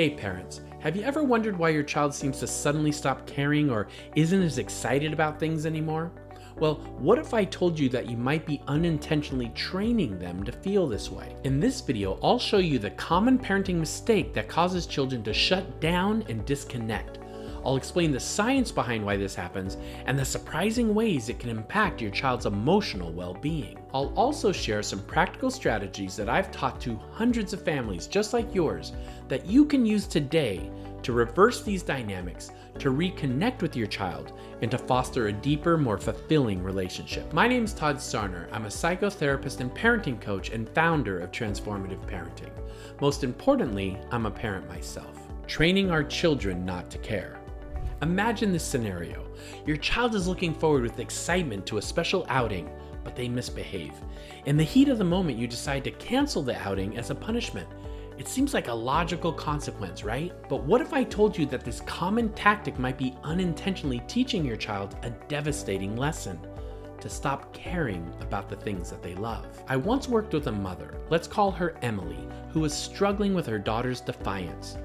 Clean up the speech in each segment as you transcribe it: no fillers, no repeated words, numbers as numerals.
Hey parents, have you ever wondered why your child seems to suddenly stop caring or isn't as excited about things anymore? Well, what if I told you that you might be unintentionally training them to feel this way? In this video, I'll show you the common parenting mistake that causes children to shut down and disconnect. I'll explain the science behind why this happens and the surprising ways it can impact your child's emotional well-being. I'll also share some practical strategies that I've taught to hundreds of families just like yours that you can use today to reverse these dynamics, to reconnect with your child, and to foster a deeper, more fulfilling relationship. My name's Todd Sarner. I'm a psychotherapist and parenting coach and founder of Transformative Parenting. Most importantly, I'm a parent myself, training our children not to care. Imagine this scenario. Your child is looking forward with excitement to a special outing, but they misbehave. In the heat of the moment, you decide to cancel the outing as a punishment. It seems like a logical consequence, right? But what if I told you that this common tactic might be unintentionally teaching your child a devastating lesson? To stop caring about the things that they love. I once worked with a mother, let's call her Emily, who was struggling with her daughter's defiance.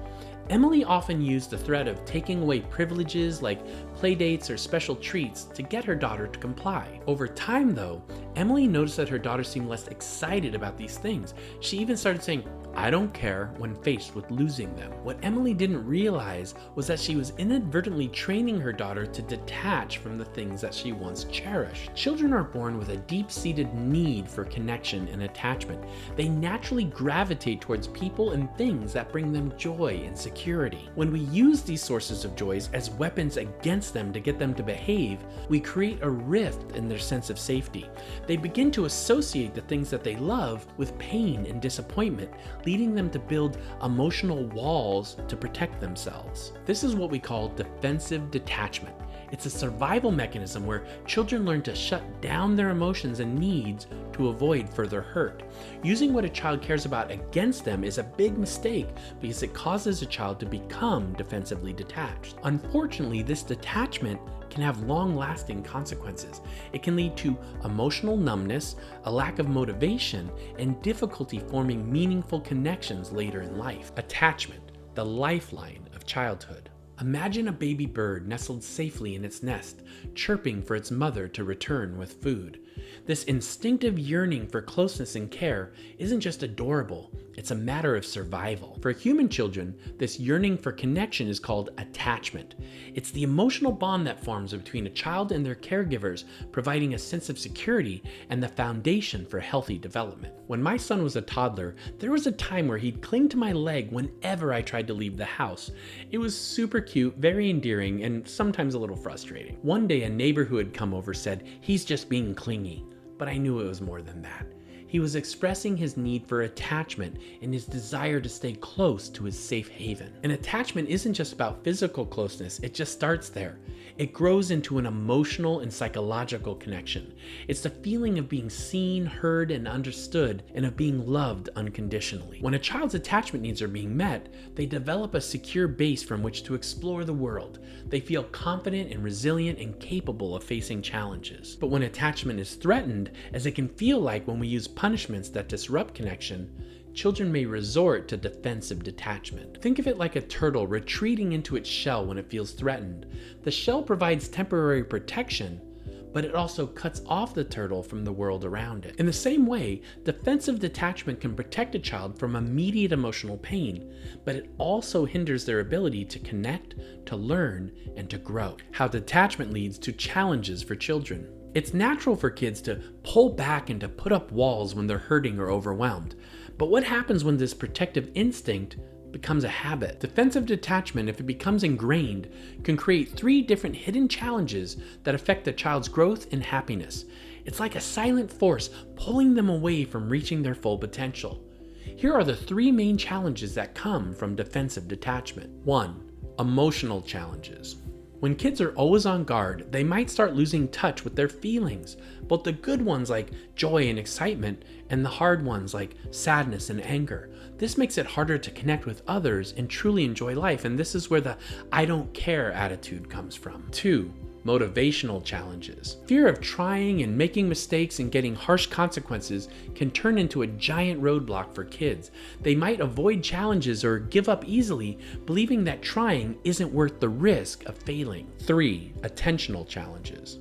Emily often used the threat of taking away privileges like playdates or special treats to get her daughter to comply. Over time though, Emily noticed that her daughter seemed less excited about these things. She even started saying, "I don't care," when faced with losing them. What Emily didn't realize was that she was inadvertently training her daughter to detach from the things that she once cherished. Children are born with a deep-seated need for connection and attachment. They naturally gravitate towards people and things that bring them joy and security. When we use these sources of joys as weapons against them to get them to behave, we create a rift in their sense of safety. They begin to associate the things that they love with pain and disappointment, leading them to build emotional walls to protect themselves. This is what we call defensive detachment. It's a survival mechanism where children learn to shut down their emotions and needs to avoid further hurt. Using what a child cares about against them is a big mistake because it causes a child to become defensively detached. Unfortunately, this detachment can have long-lasting consequences. It can lead to emotional numbness, a lack of motivation, and difficulty forming meaningful connections later in life. Attachment, the lifeline of childhood. Imagine a baby bird nestled safely in its nest, chirping for its mother to return with food. This instinctive yearning for closeness and care isn't just adorable, it's a matter of survival. For human children, this yearning for connection is called attachment. It's the emotional bond that forms between a child and their caregivers, providing a sense of security and the foundation for healthy development. When my son was a toddler, there was a time where he'd cling to my leg whenever I tried to leave the house. It was super cute, very endearing, and sometimes a little frustrating. One day, a neighbor who had come over said, "He's just being clingy," but I knew it was more than that. He was expressing his need for attachment and his desire to stay close to his safe haven. And attachment isn't just about physical closeness, it just starts there. It grows into an emotional and psychological connection. It's the feeling of being seen, heard, and understood, and of being loved unconditionally. When a child's attachment needs are being met, they develop a secure base from which to explore the world. They feel confident and resilient and capable of facing challenges. But when attachment is threatened, as it can feel like when we use punishments that disrupt connection, children may resort to defensive detachment. Think of it like a turtle retreating into its shell when it feels threatened. The shell provides temporary protection, but it also cuts off the turtle from the world around it. In the same way, defensive detachment can protect a child from immediate emotional pain, but it also hinders their ability to connect, to learn, and to grow. How detachment leads to challenges for children. It's natural for kids to pull back and to put up walls when they're hurting or overwhelmed. But what happens when this protective instinct becomes a habit? Defensive detachment, if it becomes ingrained, can create 3 different hidden challenges that affect the child's growth and happiness. It's like a silent force pulling them away from reaching their full potential. Here are the 3 main challenges that come from defensive detachment. 1. Emotional challenges. When kids are always on guard, they might start losing touch with their feelings, both the good ones like joy and excitement, and the hard ones like sadness and anger. This makes it harder to connect with others and truly enjoy life, and this is where the "I don't care" attitude comes from. 2. Motivational challenges. Fear of trying and making mistakes and getting harsh consequences can turn into a giant roadblock for kids. They might avoid challenges or give up easily, believing that trying isn't worth the risk of failing. 3. Attentional challenges.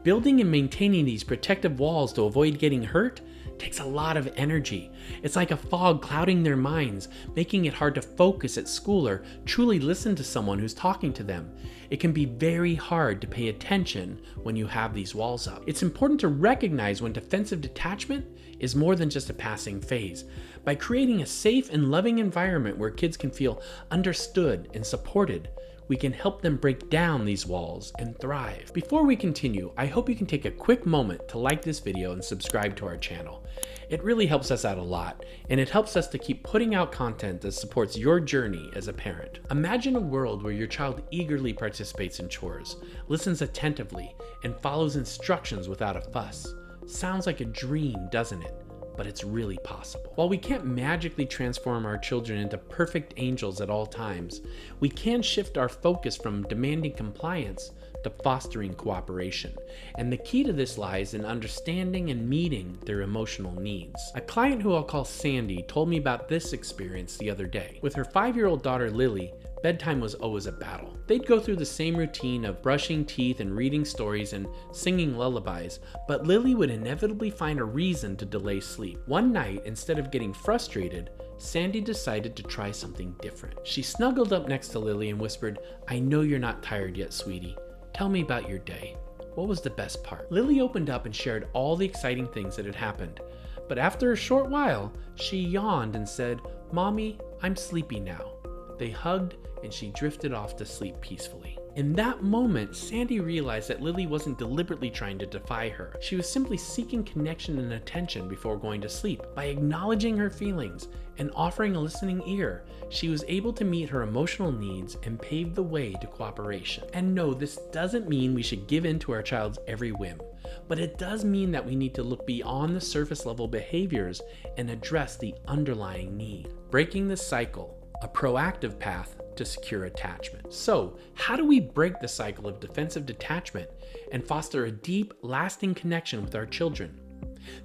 Building and maintaining these protective walls to avoid getting hurt takes a lot of energy. It's like a fog clouding their minds, making it hard to focus at school or truly listen to someone who's talking to them. It can be very hard to pay attention when you have these walls up. It's important to recognize when defensive detachment is more than just a passing phase. By creating a safe and loving environment where kids can feel understood and supported, we can help them break down these walls and thrive. Before we continue, I hope you can take a quick moment to like this video and subscribe to our channel. It really helps us out a lot, and it helps us to keep putting out content that supports your journey as a parent. Imagine a world where your child eagerly participates in chores, listens attentively, and follows instructions without a fuss. Sounds like a dream, doesn't it? But it's really possible. While we can't magically transform our children into perfect angels at all times, we can shift our focus from demanding compliance to fostering cooperation. And the key to this lies in understanding and meeting their emotional needs. A client who I'll call Sandy told me about this experience the other day. With her 5-year-old daughter Lily, bedtime was always a battle. They'd go through the same routine of brushing teeth and reading stories and singing lullabies, but Lily would inevitably find a reason to delay sleep. One night, instead of getting frustrated, Sandy decided to try something different. She snuggled up next to Lily and whispered, "I know you're not tired yet, sweetie. Tell me about your day. What was the best part?" Lily opened up and shared all the exciting things that had happened. But after a short while, she yawned and said, "Mommy, I'm sleepy now." They hugged and she drifted off to sleep peacefully. In that moment, Sandy realized that Lily wasn't deliberately trying to defy her. She was simply seeking connection and attention before going to sleep. By acknowledging her feelings and offering a listening ear, she was able to meet her emotional needs and pave the way to cooperation. And no, this doesn't mean we should give in to our child's every whim, but it does mean that we need to look beyond the surface level behaviors and address the underlying need. Breaking the cycle, a proactive path to secure attachment. So, how do we break the cycle of defensive detachment and foster a deep, lasting connection with our children?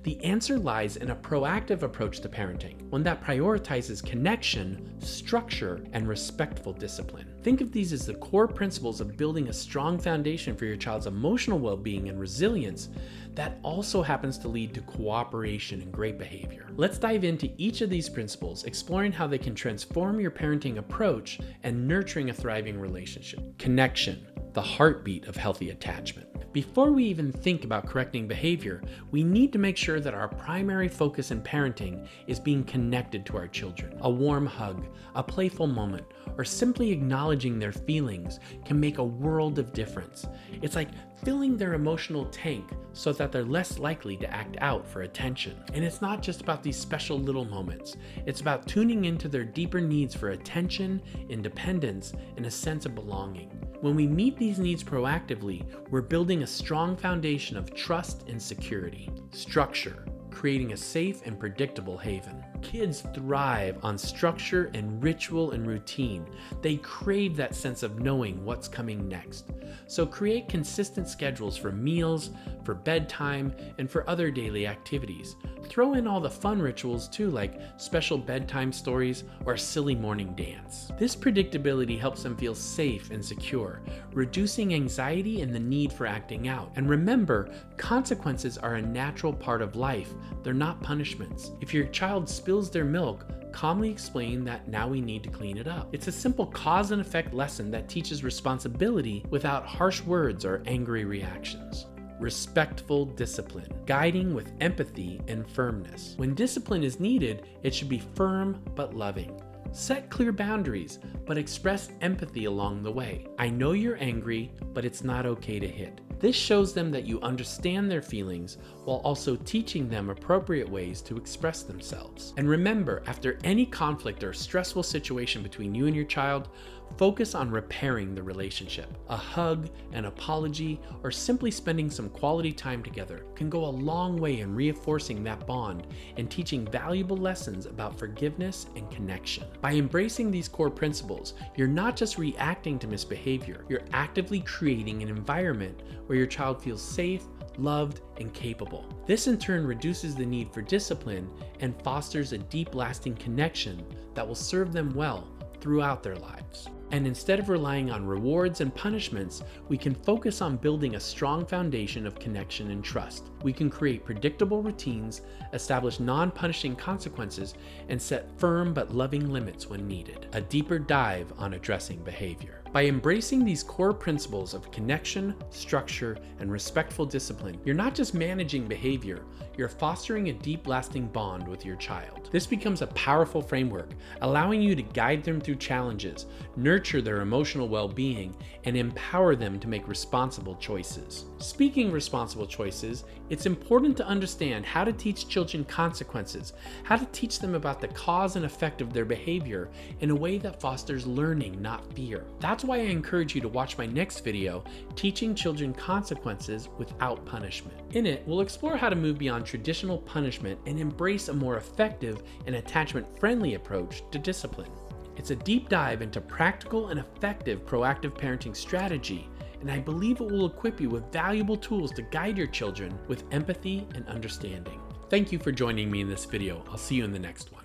The answer lies in a proactive approach to parenting, one that prioritizes connection, structure, and respectful discipline. Think of these as the core principles of building a strong foundation for your child's emotional well-being and resilience that also happens to lead to cooperation and great behavior. Let's dive into each of these principles, exploring how they can transform your parenting approach and nurturing a thriving relationship. Connection, the heartbeat of healthy attachment. Before we even think about correcting behavior, we need to make sure that our primary focus in parenting is being connected to our children. A warm hug, a playful moment, or simply acknowledging their feelings can make a world of difference. It's like filling their emotional tank so that they're less likely to act out for attention. And it's not just about these special little moments. It's about tuning into their deeper needs for attention, independence, and a sense of belonging. When we meet these needs proactively, we're building a strong foundation of trust and security. Structure, creating a safe and predictable haven. Kids thrive on structure and ritual and routine. They crave that sense of knowing what's coming next. So create consistent schedules for meals, for bedtime, and for other daily activities. Throw in all the fun rituals too, like special bedtime stories or a silly morning dance. This predictability helps them feel safe and secure, reducing anxiety and the need for acting out. And remember, consequences are a natural part of life. They're not punishments. If your child spills their milk, calmly explain that now we need to clean it up. It's a simple cause and effect lesson that teaches responsibility without harsh words or angry reactions. Respectful discipline, guiding with empathy and firmness. When discipline is needed, it should be firm but loving. Set clear boundaries, but express empathy along the way. I know you're angry, but it's not okay to hit. This shows them that you understand their feelings while also teaching them appropriate ways to express themselves. And remember, after any conflict or stressful situation between you and your child, focus on repairing the relationship. A hug, an apology, or simply spending some quality time together can go a long way in reinforcing that bond and teaching valuable lessons about forgiveness and connection. By embracing these core principles, you're not just reacting to misbehavior, you're actively creating an environment where your child feels safe, loved, and capable. This in turn reduces the need for discipline and fosters a deep, lasting connection that will serve them well throughout their lives. And instead of relying on rewards and punishments, we can focus on building a strong foundation of connection and trust. We can create predictable routines, establish non-punishing consequences, and set firm but loving limits when needed. A deeper dive on addressing behavior. By embracing these core principles of connection, structure, and respectful discipline, you're not just managing behavior, you're fostering a deep, lasting bond with your child. This becomes a powerful framework, allowing you to guide them through challenges, nurture their emotional well-being, and empower them to make responsible choices. Speaking responsible choices, it's important to understand how to teach children consequences, how to teach them about the cause and effect of their behavior in a way that fosters learning, not fear. That's why I encourage you to watch my next video, Teaching Children Consequences Without Punishment. In it, we'll explore how to move beyond traditional punishment and embrace a more effective and attachment-friendly approach to discipline. It's a deep dive into practical and effective proactive parenting strategy, and I believe it will equip you with valuable tools to guide your children with empathy and understanding. Thank you for joining me in this video. I'll see you in the next one.